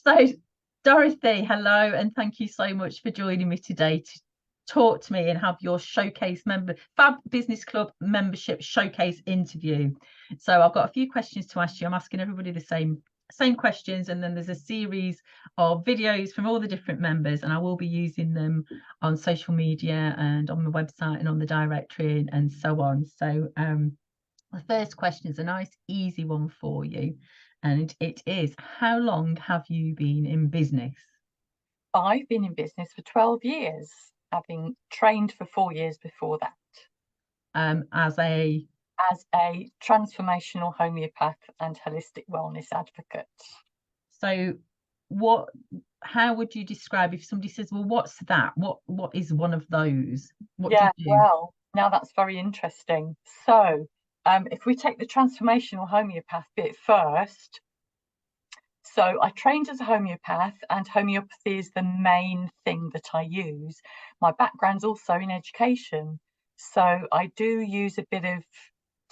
So, Dorothy, hello, and thank you so much for joining me today to talk to me and have your showcase member FAB Business Club membership showcase interview. So, I've got a few questions to ask you. I'm asking everybody the same questions, and then there's a series of videos from all the different members, and I will be using them on social media and on the website and on the directory and so on. So, the first question is a nice, easy one for you. And it is, how long have you been in business? I've been in business for 12 years, having trained for 4 years before that As a, as a transformational homeopath and holistic wellness advocate. so what, how would you describe if somebody says, well, what's that? What is one of those? What do Yeah, you do? well, now that's very interesting. So, if we take the transformational homeopath bit first, so I trained as a homeopath, and homeopathy is the main thing that I use. My background's also in education, so I do use a bit of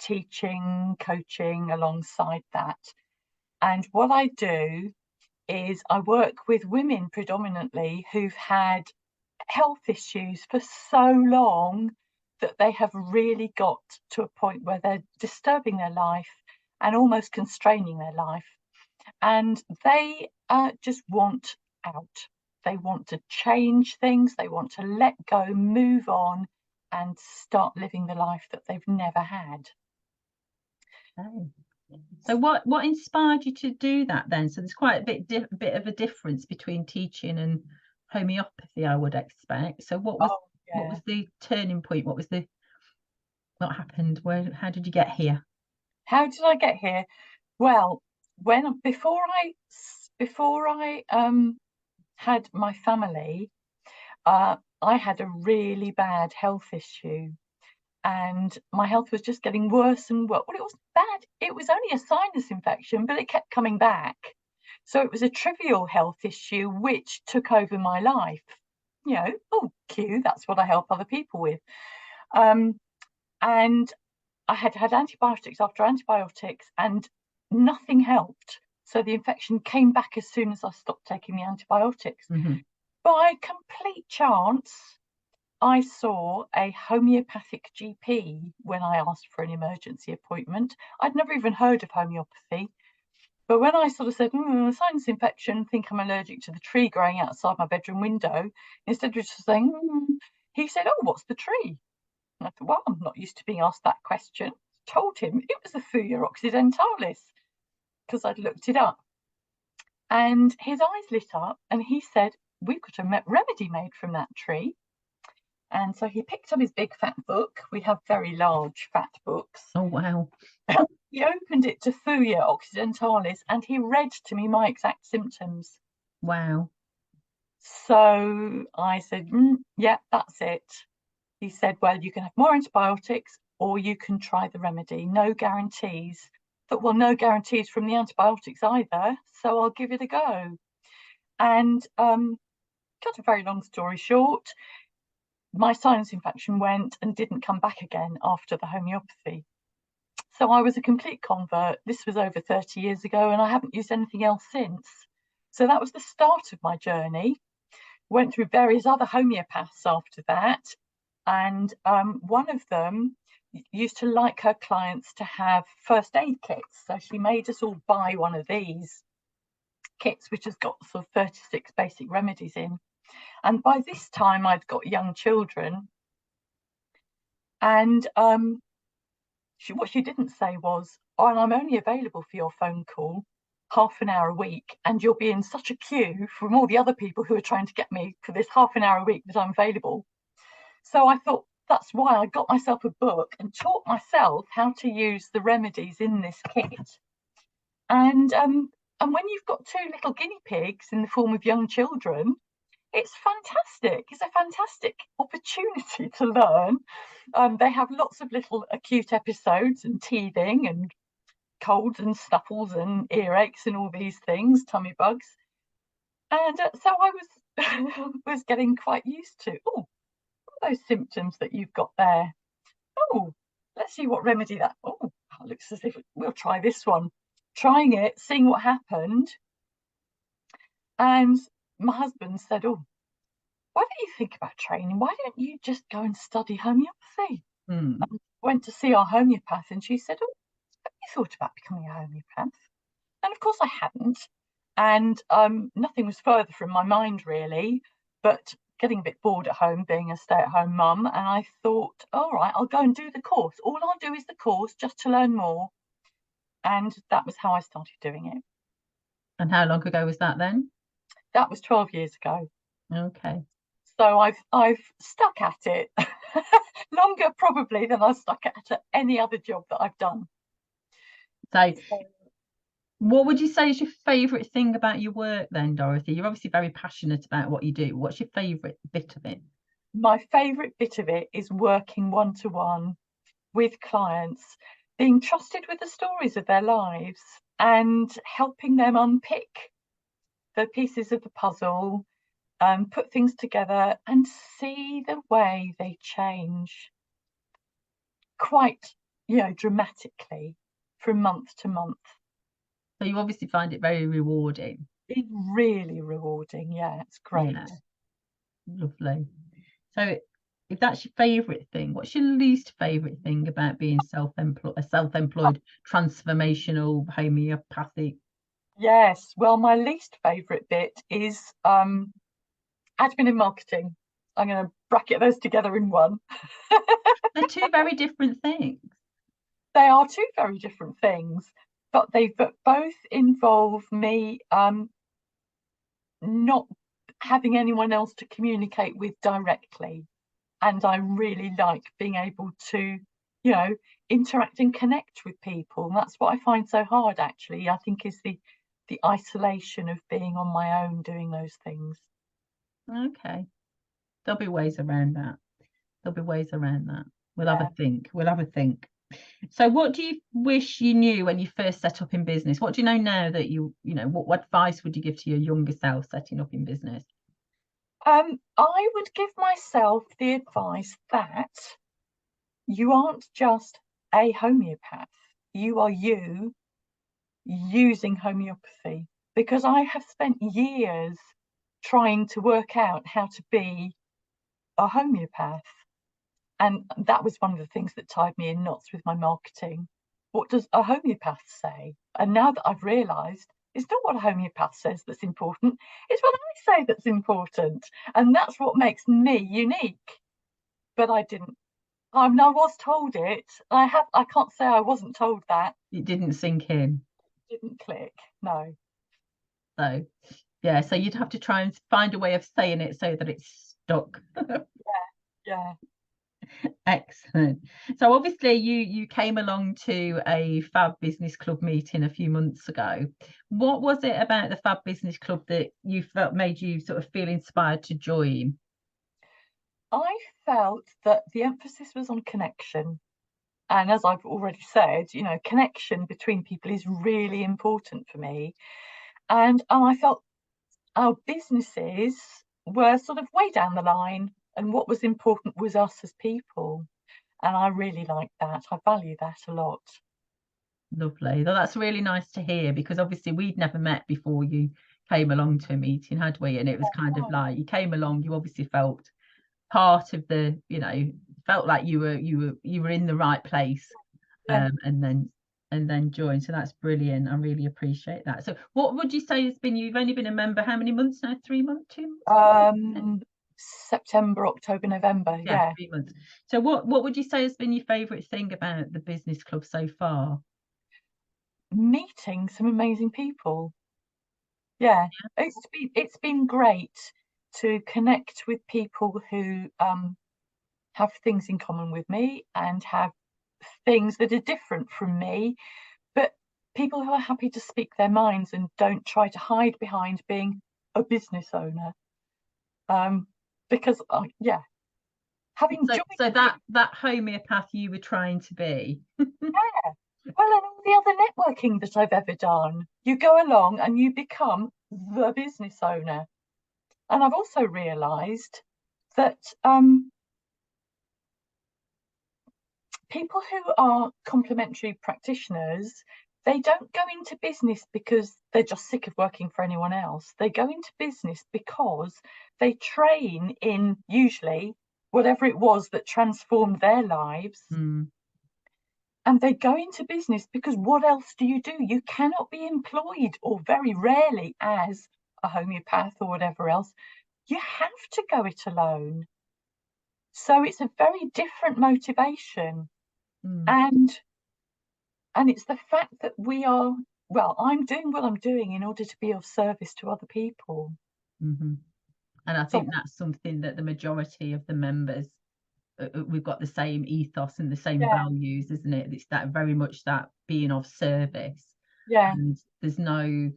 teaching, coaching alongside that. And what I do is I work with women predominantly who've had health issues for so long that they have really got to a point where they're disturbing their life and almost constraining their life. And they just want out. They want to change things, they want to let go, move on, and start living the life that they've never had. Oh. So what inspired you to do that then? So there's quite a bit of a difference between teaching and homeopathy, I would expect. So Oh, what yeah. was the turning point? What happened? How did you get here? How did I get here? Well, when before I had my family, I had a really bad health issue, and my health was just getting worse and worse. Well, it wasn't bad. It was only a sinus infection, but it kept coming back. So it was a trivial health issue which took over my life. Oh, Q, that's what I help other people with. Um, and I had had antibiotics after antibiotics, and nothing helped. So the infection came back as soon as I stopped taking the antibiotics. Mhm. By complete chance, I saw a homeopathic GP when I asked for an emergency appointment. I'd never even heard of homeopathy. But when I sort of said, sinus infection, think I'm allergic to the tree growing outside my bedroom window, instead of just saying, he said, oh, what's the tree? And I thought, well, I'm not used to being asked that question. Told him it was the Thuja occidentalis because I'd looked it up. And his eyes lit up and he said, we've got a remedy made from that tree. And so he picked up his big fat book. We have very large fat books. Oh, wow. He opened it to Thuja occidentalis and he read to me my exact symptoms. Wow. So I said, yeah, that's it. He said, well, you can have more antibiotics or you can try the remedy. No guarantees. But well, no guarantees from the antibiotics either. So I'll give it a go. And cut a very long story short, my sinus infection went and didn't come back again after the homeopathy. So I was a complete convert. This was over 30 years ago, and I haven't used anything else since. So that was the start of my journey. Went through various other homeopaths after that. And one of them used to like her clients to have first aid kits. So she made us all buy one of these kits, which has got sort of 36 basic remedies in. And by this time, I'd got young children. And what she didn't say was, oh, and I'm only available for your phone call half an hour a week. And you'll be in such a queue from all the other people who are trying to get me for this half an hour a week that I'm available. So I thought that's why I got myself a book and taught myself how to use the remedies in this kit. And when you've got two little guinea pigs in the form of young children, it's fantastic. It's a fantastic opportunity to learn. They have lots of little acute episodes and teething and colds and snuffles and earaches and all these things, tummy bugs. And so I was was getting quite used to, oh, those symptoms that you've got there. Oh, let's see what remedy that. Oh, that looks as if we'll try this one. Trying it, seeing what happened. And my husband said, "Oh, why don't you think about training? Why don't you just go and study homeopathy?" Mm. Went to see our homeopath, and she said, "Oh, have you thought about becoming a homeopath?" And of course I hadn't. And nothing was further from my mind really, but getting a bit bored at home, being a stay-at-home mum. And I thought, all right, I'll go and do the course. All I'll do is the course just to learn more. And that was how I started doing it. And how long ago was that then? That was 12 years ago. Okay. So I've stuck at it longer probably than I've stuck at any other job that I've done. So So what would you say is your favourite thing about your work then, Dorothy? You're obviously very passionate about what you do. What's your favourite bit of it? my favourite bit of it is working one-to-one with clients, being trusted with the stories of their lives and helping them unpick the pieces of the puzzle, put things together and see the way they change quite, dramatically from month to month. So you obviously find it very rewarding. It's really rewarding. Yeah, it's great. Yeah, lovely. So if that's your favourite thing, what's your least favourite thing about being a self-employed transformational homeopathic? Yes. Well, my least favourite bit is admin and marketing. I'm going to bracket those together in one. They're two very different things. They are two very different things, but they both involve me not having anyone else to communicate with directly. And I really like being able to, interact and connect with people. And that's what I find so hard, actually. I think is the isolation of being on my own doing those things. Okay. There'll be ways around that. There'll be ways around that. We'll have a Yeah. think. We'll have a think. So what do you wish you knew when you first set up in business? What do you know now that what advice would you give to your younger self setting up in business? I would give myself the advice that you aren't just a homeopath. You are you using homeopathy, because I have spent years trying to work out how to be a homeopath. And that was one of the things that tied me in knots with my marketing. What does a homeopath say? And now that I've realised, it's not what a homeopath says that's important, it's what I say that's important. And that's what makes me unique. But I didn't. I mean, I was told it. I can't say I wasn't told that. It didn't sink in. It didn't click. No. So yeah, so you'd have to try and find a way of saying it so that it's stuck. Yeah. Excellent. So obviously you came along to a FAB Business Club meeting a few months ago. What was it about the FAB Business Club that you felt made you sort of feel inspired to join? I felt that the emphasis was on connection. And as I've already said, connection between people is really important for me. And I felt our businesses were sort of way down the line, and what was important was us as people. And I really like that. I value that a lot. Lovely. Well, that's really nice to hear because obviously we'd never met before you came along to a meeting, had we? And it was kind of like you came along, you obviously felt part of felt like you were in the right place, Yeah. and then joined. So that's brilliant. I really appreciate that. So what would you say has been, you've only been a member how many months now? 3 months, 2 months? September, October, November. Yeah, Yeah. 3 months. So what would you say has been your favourite thing about the business club so far? Meeting some amazing people. Yeah. It's been great to connect with people who have things in common with me and have things that are different from me, but people who are happy to speak their minds and don't try to hide behind being a business owner. Because yeah, having So joined, so that homeopath you were trying to be. yeah, well, and all the other networking that I've ever done, you go along and you become the business owner. And I've also realised that people who are complementary practitioners they don't go into business because they're just sick of working for anyone else. They go into business because they train in usually whatever it was that transformed their lives. And they go into business because what else do? You cannot be employed, or very rarely, as a homeopath or whatever else. You have to go it alone. So it's a very different motivation. And it's the fact that I'm doing what I'm doing in order to be of service to other people. And I think that's something that the majority of the members, we've got the same ethos and the same values, isn't it? It's that very much that being of service. And there's no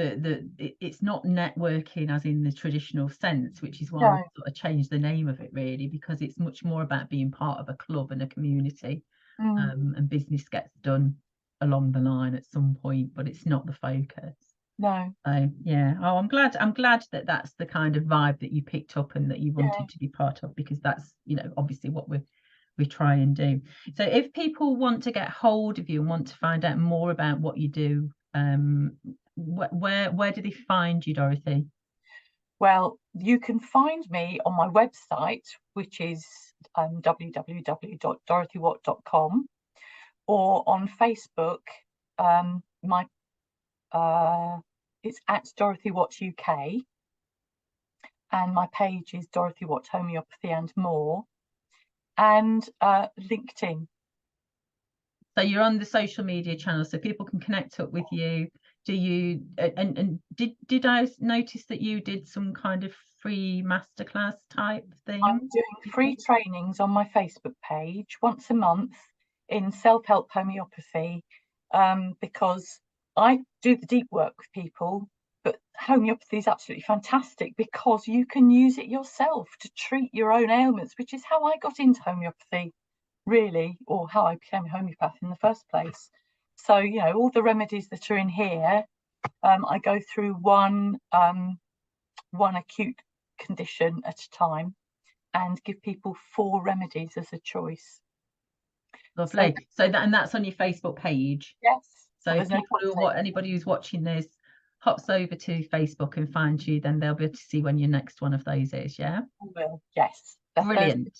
it's not networking as in the traditional sense, which is why we sort of changed the name of it, really, because it's much more about being part of a club and a community. And business gets done along the line at some point, but it's not the focus. No. So yeah. Oh, I'm glad that that's the kind of vibe that you picked up and that you wanted to be part of, because that's, you know, obviously what we try and do. So if people want to get hold of you and want to find out more about what you do, where do they find you, Dorothy? Well, you can find me on my website, which is www.dorothywatt.com, or on Facebook. It's at Dorothy Watt UK, and my page is Dorothy Watt Homeopathy and More, and LinkedIn. So you're on the social media channels, so people can connect up with you. Do you and did I notice that you did some kind of free masterclass type thing? I'm doing free trainings on my Facebook page once a month in self-help homeopathy, because I do the deep work with people, but homeopathy is absolutely fantastic because you can use it yourself to treat your own ailments, which is how I got into homeopathy, really, or how I became a homeopath in the first place. So, you know, all the remedies that are in here, I go through one acute condition at a time and give people 4 remedies as a choice. Lovely. So that's on your Facebook page. Yes. So if anybody who's watching this hops over to Facebook and finds you, then they'll be able to see when your next one of those is. Yeah. I will. Yes. Brilliant.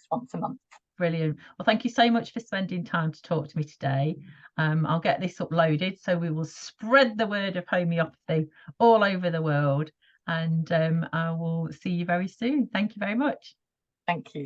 Once a month. Brilliant. Well, thank you so much for spending time to talk to me today. I'll get this uploaded so we will spread the word of homeopathy all over the world, and I will see you very soon. Thank you very much. Thank you.